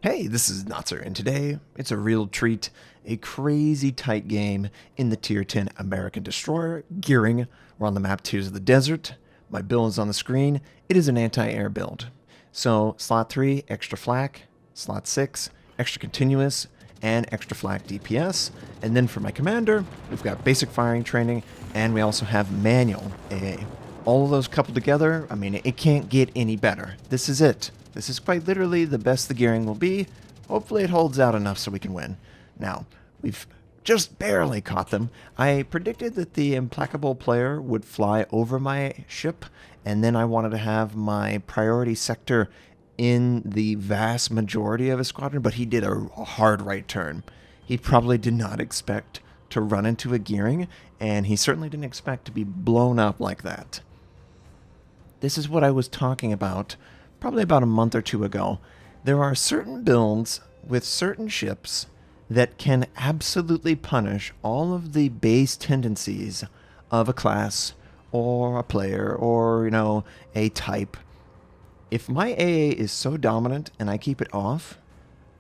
Hey, this is Notser, and today it's a real treat. A crazy tight game in the Tier 10 American Destroyer, gearing. We're on the map Tears of the Desert. My build is on the screen. It is an anti-air build. So, slot 3, extra flak. Slot 6, extra continuous, and extra flak DPS. And then for my commander, we've got basic firing training, and we also have manual AA. All of those coupled together, I mean, it can't get any better. This is it. This is quite literally the best the gearing will be. Hopefully it holds out enough so we can win. Now, we've just barely caught them. I predicted that the implacable player would fly over my ship, and then I wanted to have my priority sector in the vast majority of his squadron, but he did a hard right turn. He probably did not expect to run into a gearing, and he certainly didn't expect to be blown up like that. This is what I was talking about probably about a month or two ago. There are certain builds with certain ships that can absolutely punish all of the base tendencies of a class or a player or, a type. If my AA is so dominant and I keep it off,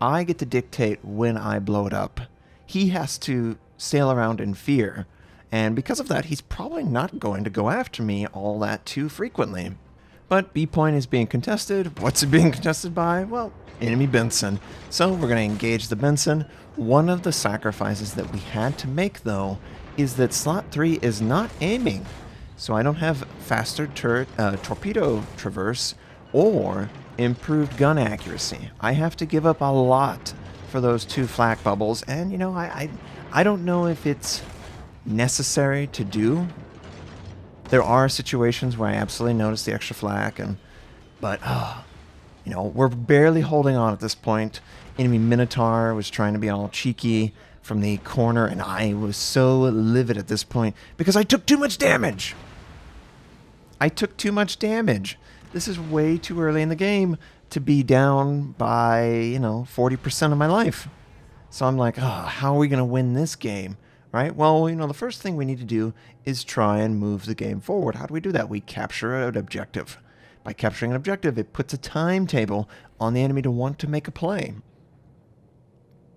I get to dictate when I blow it up. He has to sail around in fear, and because of that, he's probably not going to go after me all that too frequently. But B point is being contested. What's it being contested by? Well, enemy Benson. So we're going to engage the Benson. One of the sacrifices that we had to make, though, is that slot 3 is not aiming. So I don't have faster torpedo traverse or improved gun accuracy. I have to give up a lot for those two flak bubbles. And, I don't know if it's necessary to do. There are situations where I absolutely notice the extra flak, but we're barely holding on at this point. Enemy Minotaur was trying to be all cheeky from the corner, and I was so livid at this point because I took too much damage. This is way too early in the game to be down by, 40% of my life. So I'm like, how are we going to win this game? Right? Well, the first thing we need to do is try and move the game forward. How do we do that? We capture an objective. By capturing an objective, it puts a timetable on the enemy to want to make a play.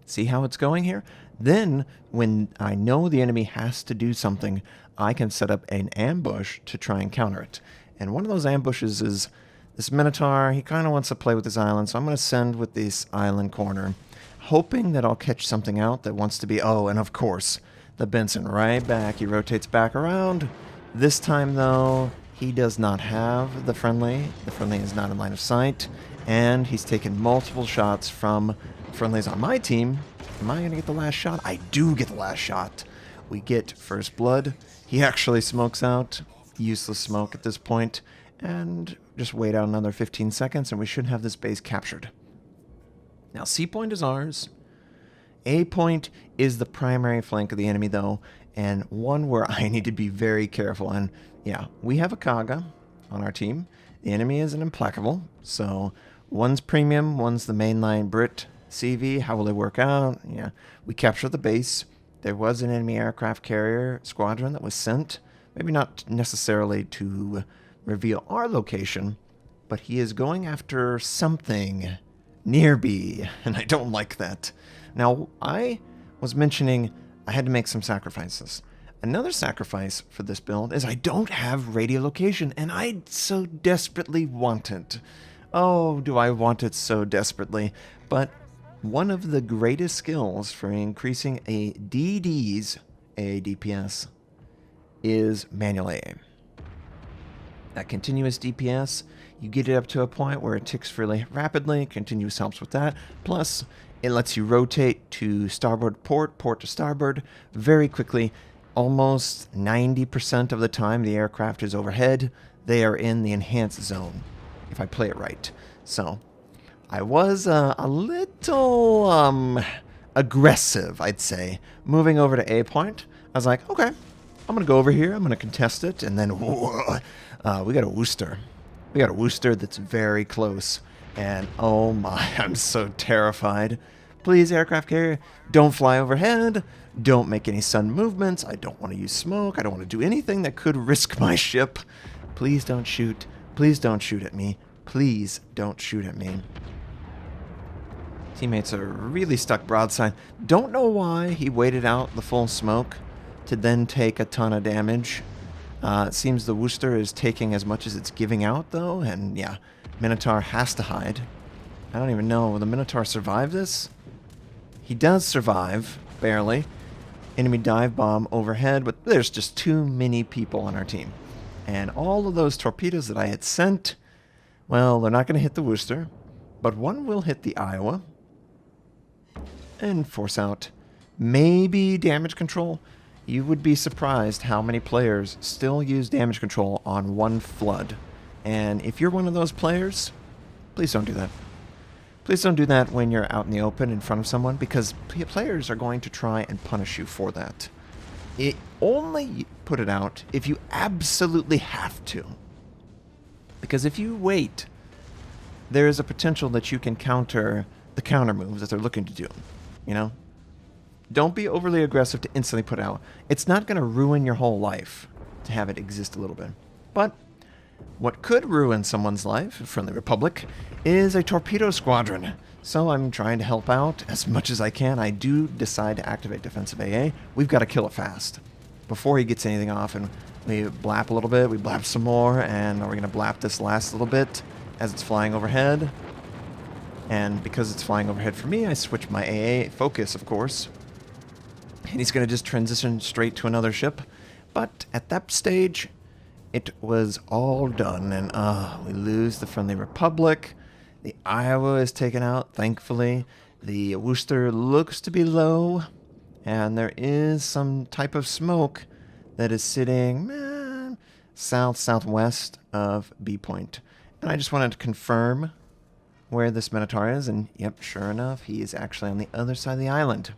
See how it's going here? Then, when I know the enemy has to do something, I can set up an ambush to try and counter it. And one of those ambushes is this Minotaur. He kind of wants to play with this island, so I'm going to send with this island corner, hoping that I'll catch something out that wants to be... Oh, and of course, the Benson right back. He rotates back around. This time, though, he does not have the friendly. The friendly is not in line of sight, and he's taken multiple shots from friendlies on my team. Am I going to get the last shot? I do get the last shot. We get first blood. He actually smokes out. Useless smoke at this point, and just wait out another 15 seconds, and we should have this base captured. Now, C point is ours. A point is the primary flank of the enemy, though, and one where I need to be very careful. And yeah, we have a Kaga on our team. The enemy is an implacable, so one's premium, one's the mainline Brit CV. How will they work out? Yeah, we capture the base. There was an enemy aircraft carrier squadron that was sent, maybe not necessarily to reveal our location, but he is going after something near B, and I don't like that. Now, I was mentioning I had to make some sacrifices. Another sacrifice for this build is I don't have radiolocation, and I so desperately want it. Oh, do I want it so desperately. But one of the greatest skills for increasing a DD's DPS is manual AA. That continuous DPS, you get it up to a point where it ticks really rapidly. Continuous helps with that. Plus, it lets you rotate to starboard port to starboard very quickly. Almost 90% of the time the aircraft is overhead. They are in the enhanced zone, if I play it right. So, I was a little aggressive, I'd say, moving over to A point. I was like, okay, I'm going to go over here. I'm going to contest it. And then, we got a Worcester. We got a Worcester that's very close. And oh my, I'm so terrified. Please, aircraft carrier, don't fly overhead. Don't make any sudden movements. I don't want to use smoke. I don't want to do anything that could risk my ship. Please don't shoot. Please don't shoot at me. Please don't shoot at me. Teammates are really stuck broadside. Don't know why he waited out the full smoke to then take a ton of damage. It seems the Worcester is taking as much as it's giving out, though, and yeah, Minotaur has to hide. I don't even know, will the Minotaur survive this? He does survive, barely. Enemy dive bomb overhead, but there's just too many people on our team. And all of those torpedoes that I had sent, well, they're not going to hit the Worcester, but one will hit the Iowa and force out maybe damage control. You would be surprised how many players still use damage control on one flood. And if you're one of those players, please don't do that. Please don't do that when you're out in the open in front of someone, because players are going to try and punish you for that. Only put it out if you absolutely have to. Because if you wait, there is a potential that you can counter the counter moves that they're looking to do. You know? Don't be overly aggressive to instantly put out. It's not going to ruin your whole life to have it exist a little bit. But what could ruin someone's life, Friendly Republic, is a torpedo squadron. So I'm trying to help out as much as I can. I do decide to activate defensive AA. We've got to kill it fast before he gets anything off. And we blap a little bit, we blap some more, and we're going to blap this last little bit as it's flying overhead. And because it's flying overhead for me, I switch my AA focus, of course. And he's going to just transition straight to another ship. But at that stage, it was all done, and we lose the Friendly Republic. The Iowa is taken out, thankfully. The Worcester looks to be low, and there is some type of smoke that is sitting southwest of B Point. And I just wanted to confirm where this Minotaur is, and yep, sure enough, he is actually on the other side of the island.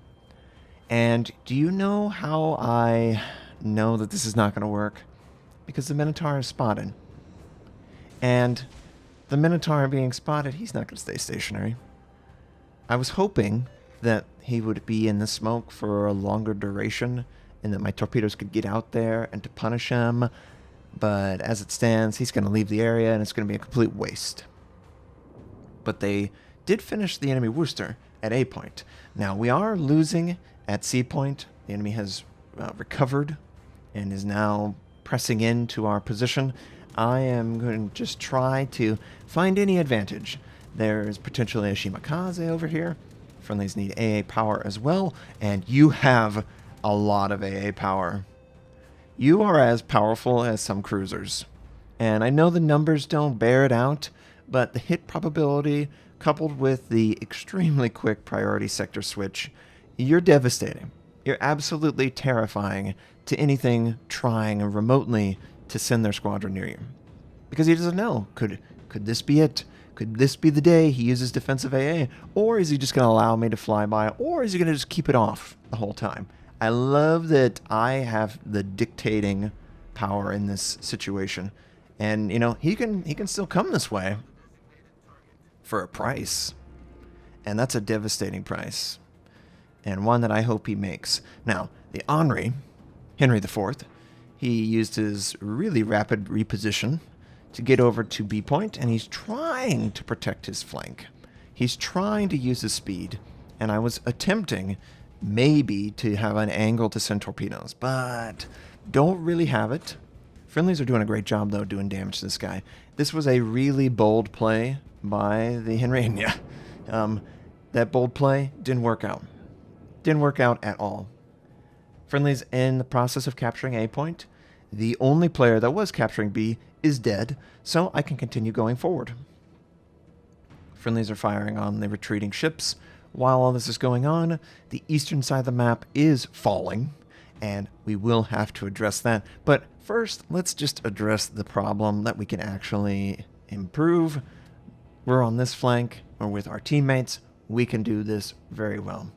And do you know how I know that this is not going to work? Because the Minotaur is spotted. And the Minotaur being spotted, he's not going to stay stationary. I was hoping that he would be in the smoke for a longer duration and that my torpedoes could get out there and to punish him. But as it stands, he's going to leave the area and it's going to be a complete waste. But they did finish the enemy Worcester at A Point. Now, we are losing at C Point. The enemy has recovered and is now pressing into our position. I am going to just try to find any advantage. There's potentially a Shimakaze over here. Friendlies need AA power as well, and you have a lot of AA power. You are as powerful as some cruisers. And I know the numbers don't bear it out, but the hit probability coupled with the extremely quick priority sector switch, you're devastating. You're absolutely terrifying to anything trying remotely to send their squadron near you. Because he doesn't know. Could this be it? Could this be the day he uses defensive AA? Or is he just going to allow me to fly by? Or is he going to just keep it off the whole time? I love that I have the dictating power in this situation. And, you know, he can still come this way for a price. And that's a devastating price. And one that I hope he makes. Now, the Henry IV, he used his really rapid reposition to get over to B Point, and he's trying to protect his flank. He's trying to use his speed, and I was attempting maybe to have an angle to send torpedoes, but don't really have it. Friendlies are doing a great job, though, doing damage to this guy. This was a really bold play by the Henry, and yeah, that bold play didn't work out. Didn't work out at all. Friendlies in the process of capturing A Point. The only player that was capturing B is dead, so I can continue going forward. Friendlies are firing on the retreating ships. While all this is going on, the eastern side of the map is falling, and we will have to address that. But first, let's just address the problem that we can actually improve. We're on this flank, or with our teammates. We can do this very well.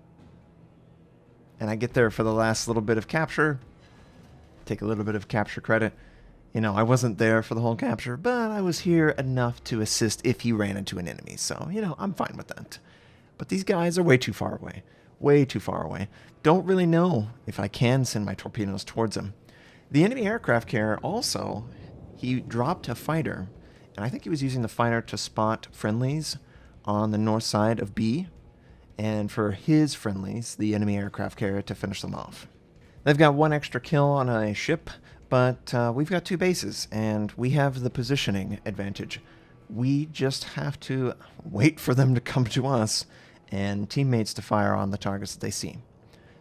And I get there for the last little bit of capture. Take a little bit of capture credit. You know, I wasn't there for the whole capture, but I was here enough to assist if he ran into an enemy. So, you know, I'm fine with that. But these guys are way too far away. Way too far away. Don't really know if I can send my torpedoes towards them. The enemy aircraft carrier also, he dropped a fighter. And I think he was using the fighter to spot friendlies on the north side of B. and for his friendlies, the enemy aircraft carrier, to finish them off. They've got one extra kill on a ship, but we've got 2 bases, and we have the positioning advantage. We just have to wait for them to come to us and teammates to fire on the targets that they see.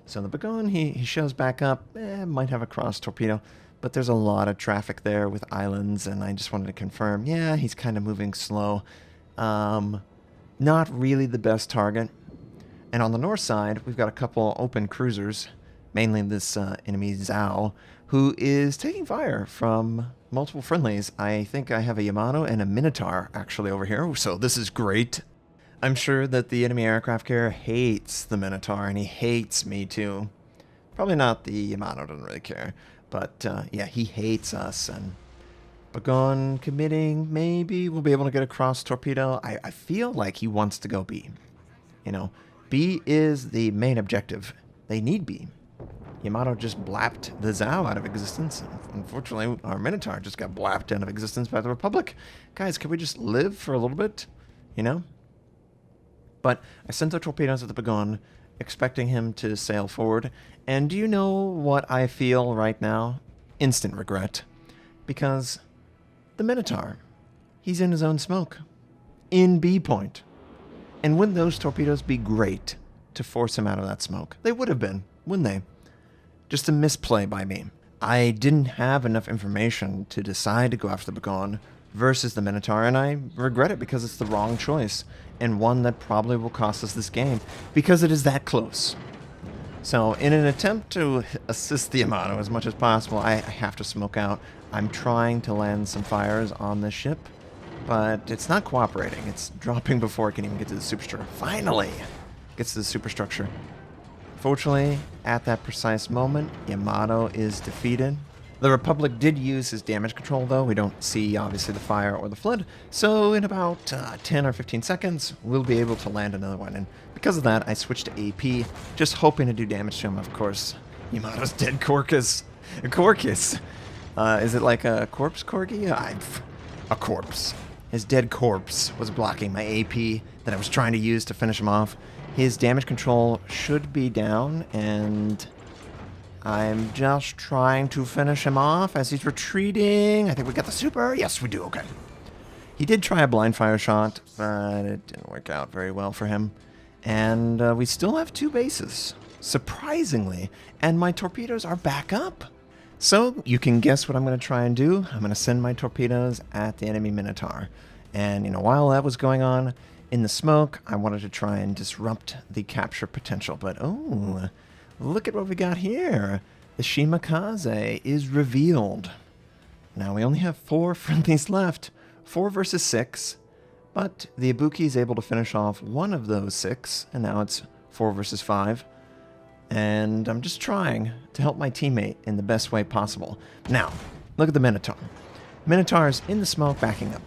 So the Bagon, he shows back up, might have a cross torpedo, but there's a lot of traffic there with islands, and I just wanted to confirm, yeah, he's kind of moving slow. Not really the best target. And on the north side, we've got a couple open cruisers, mainly this enemy Zhao, who is taking fire from multiple friendlies. I think I have a Yamato and a Minotaur actually over here, so this is great. I'm sure that the enemy aircraft carrier hates the Minotaur, and he hates me too. Probably not the Yamato, doesn't really care. But yeah, he hates us. And Bagon committing, maybe we'll be able to get a cross torpedo. I feel like he wants to go B. You know, B is the main objective. They need B. Yamato just blapped the Zhao out of existence. Unfortunately, our Minotaur just got blapped out of existence by the Republic. Guys, can we just live for a little bit? You know? But I sent the torpedoes at the Bagon, expecting him to sail forward. And do you know what I feel right now? Instant regret. Because the Minotaur, he's in his own smoke. In B point. And wouldn't those torpedoes be great to force him out of that smoke? They would have been, wouldn't they? Just a misplay by me. I didn't have enough information to decide to go after the Bagon versus the Minotaur, and I regret it because it's the wrong choice, and one that probably will cost us this game, because it is that close. So, in an attempt to assist the Yamato as much as possible, I have to smoke out. I'm trying to land some fires on this ship, but it's not cooperating. It's dropping before it can even get to the superstructure. Finally! Gets to the superstructure. Fortunately, at that precise moment, Yamato is defeated. The Republic did use his damage control, though. We don't see, obviously, the fire or the flood. So in about 10 or 15 seconds, we'll be able to land another one. And because of that, I switched to AP, just hoping to do damage to him, of course. Yamato's dead Corcus. Corcus. Is it like a corpse corgi? A corpse. His dead corpse was blocking my AP that I was trying to use to finish him off. His damage control should be down, and I'm just trying to finish him off as he's retreating. I think we got the super. Yes, we do. Okay. He did try a blind fire shot, but it didn't work out very well for him. And we still have 2 bases, surprisingly, and my torpedoes are back up. So you can guess what I'm going to try and do. I'm going to send my torpedoes at the enemy Minotaur. And, you know, while that was going on in the smoke, I wanted to try and disrupt the capture potential. But, oh, look at what we got here. The Shimakaze is revealed. Now we only have 4 friendlies left. 4 versus 6. But the Ibuki is able to finish off one of those 6. And now it's 4 versus 5. And I'm just trying to help my teammate in the best way possible. Now, look at the Minotaur. Minotaur's in the smoke backing up.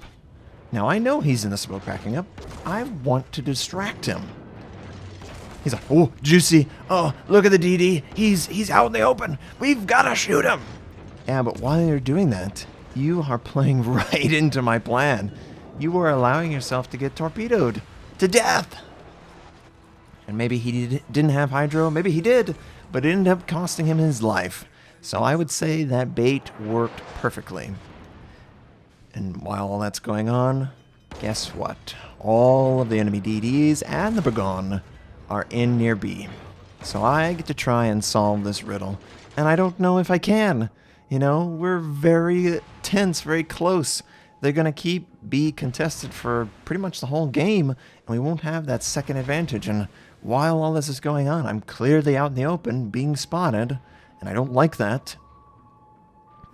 Now, I know he's in the smoke backing up. I want to distract him. He's like, oh, juicy. Oh, look at the DD. He's out in the open. We've got to shoot him. Yeah, but while you're doing that, you are playing right into my plan. You are allowing yourself to get torpedoed to death. And maybe he didn't have hydro. Maybe he did, but it ended up costing him his life. So I would say that bait worked perfectly. And while all that's going on, guess what? All of the enemy DDs and the Bagon are in near B. So I get to try and solve this riddle. And I don't know if I can. You know, we're very tense, very close. They're going to keep B contested for pretty much the whole game, and we won't have that second advantage. And while all this is going on, I'm clearly out in the open, being spotted, and I don't like that.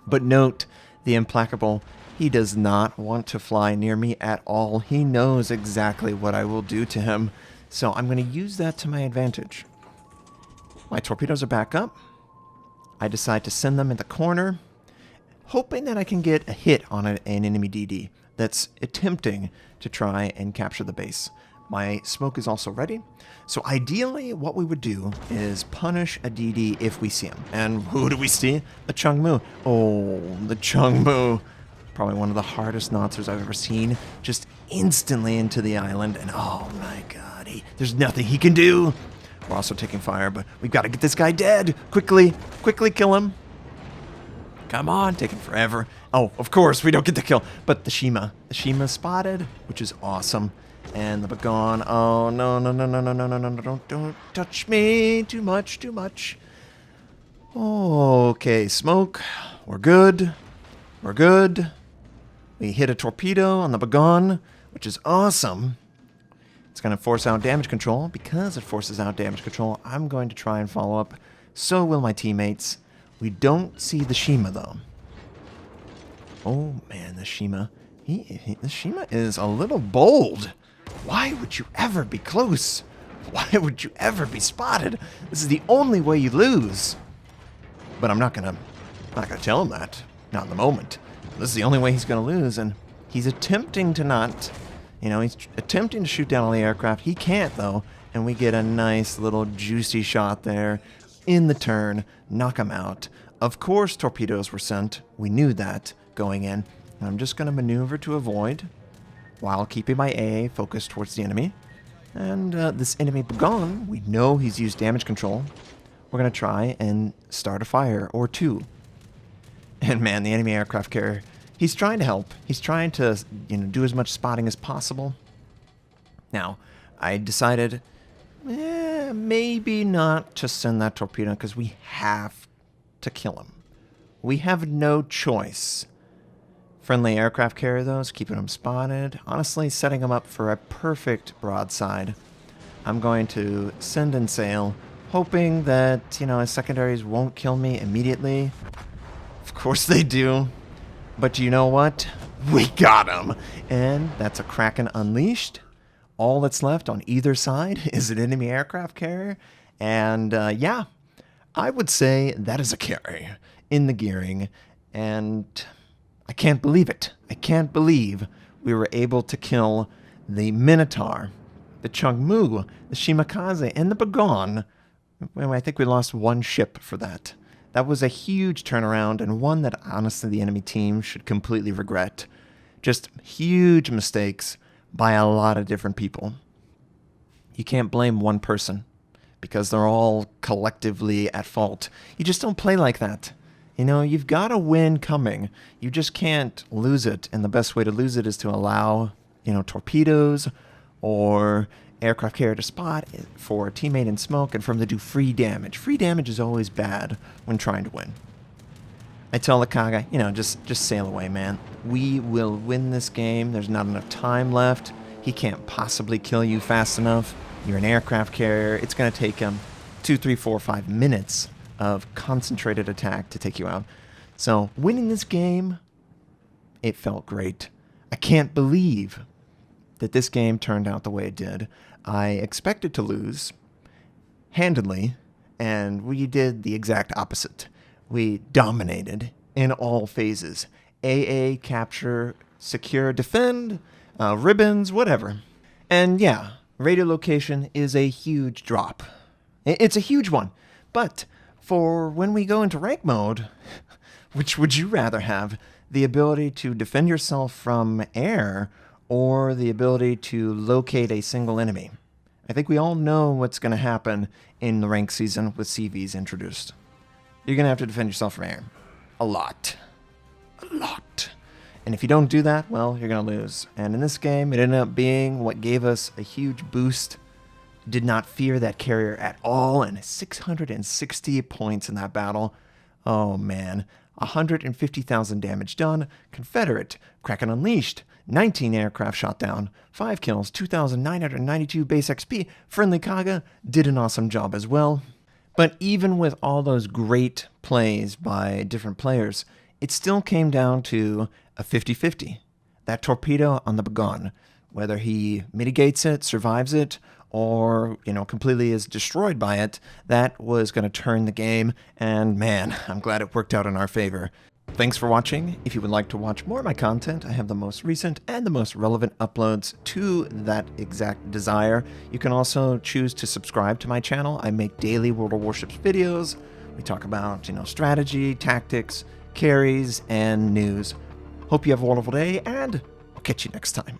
But note, the Implacable, he does not want to fly near me at all. He knows exactly what I will do to him, so I'm going to use that to my advantage. My torpedoes are back up. I decide to send them in the corner, hoping that I can get a hit on an enemy DD that's attempting to try and capture the base. My smoke is also ready, so ideally what we would do is punish a DD if we see him. And who do we see? The Chungmu. Oh, the Chungmu. Probably one of the hardest Notsers I've ever seen. Just instantly into the island, and oh my god. nobody. There's nothing he can do. We're also taking fire, but we've got to get this guy dead. Quickly kill him. Come on, taking forever. Oh, of course, we don't get the kill. But the Shima spotted, which is awesome. And the Bagon. Oh, no. Don't touch me. Too much. Okay, smoke. We're good. We hit a torpedo on the Bagon, which is awesome. It's going to force out damage control. Because it forces out damage control, I'm going to try and follow up. So will my teammates. We don't see the Shima, though. Oh, man, the Shima. The Shima is a little bold. Why would you ever be close? Why would you ever be spotted? This is the only way you lose. But I'm not gonna tell him that. Not in the moment. This is the only way he's gonna lose, and he's attempting to not. He's attempting to shoot down all the aircraft. He can't, though, and we get a nice little juicy shot there in the turn. Knock him out. Of course, torpedoes were sent. We knew that going in. And I'm just gonna maneuver to avoid, while keeping my AA focused towards the enemy. And this enemy Bagon, we know he's used damage control. We're going to try and start a fire or two. And man, the enemy aircraft carrier, he's trying to help. He's trying to, do as much spotting as possible. Now, I decided, maybe not to send that torpedo because we have to kill him. We have no choice. Friendly aircraft carrier, though, is keeping him spotted. Honestly, setting him up for a perfect broadside. I'm going to send and sail, hoping that, his secondaries won't kill me immediately. Of course they do. But you know what? We got him. And that's a Kraken unleashed. All that's left on either side is an enemy aircraft carrier. And, yeah, I would say that is a carry in the gearing. And I can't believe it. I can't believe we were able to kill the Minotaur, the Chungmu, the Shimakaze, and the Bagon. Well, I think we lost one ship for that. That was a huge turnaround, and one that, honestly, the enemy team should completely regret. Just huge mistakes by a lot of different people. You can't blame one person, because they're all collectively at fault. You just don't play like that. You've got a win coming. You just can't lose it, and the best way to lose it is to allow, torpedoes or aircraft carrier to spot for a teammate in smoke and for them to do free damage. Free damage is always bad when trying to win. I tell the Kaga, just sail away, man. We will win this game. There's not enough time left. He can't possibly kill you fast enough. You're an aircraft carrier. It's going to take him 2, 3, 4, 5 minutes of concentrated attack to take you out. So winning this game, it felt great. I can't believe that this game turned out the way it did. I expected to lose handedly, and we did the exact opposite. We dominated in all phases. AA, capture, secure, defend, ribbons, whatever. And yeah, radio location is a huge drop. It's a huge one. But for when we go into rank mode, which would you rather have? The ability to defend yourself from air or the ability to locate a single enemy? I think we all know what's going to happen in the rank season with CVs introduced. You're going to have to defend yourself from air. A lot. And if you don't do that, well, you're going to lose. And in this game, it ended up being what gave us a huge boost. Did not fear that carrier at all, and 660 points in that battle. Oh man, 150,000 damage done. Confederate, Kraken unleashed, 19 aircraft shot down, 5 kills, 2,992 base XP. Friendly Kaga did an awesome job as well. But even with all those great plays by different players, it still came down to a 50-50. That torpedo on the Bagon, whether he mitigates it, survives it, or, completely is destroyed by it, that was going to turn the game, and man, I'm glad it worked out in our favor. Thanks for watching. If you would like to watch more of my content, I have the most recent and the most relevant uploads to that exact desire. You can also choose to subscribe to my channel. I make daily World of Warships videos. We talk about, strategy, tactics, carries, and news. Hope you have a wonderful day, and I'll catch you next time.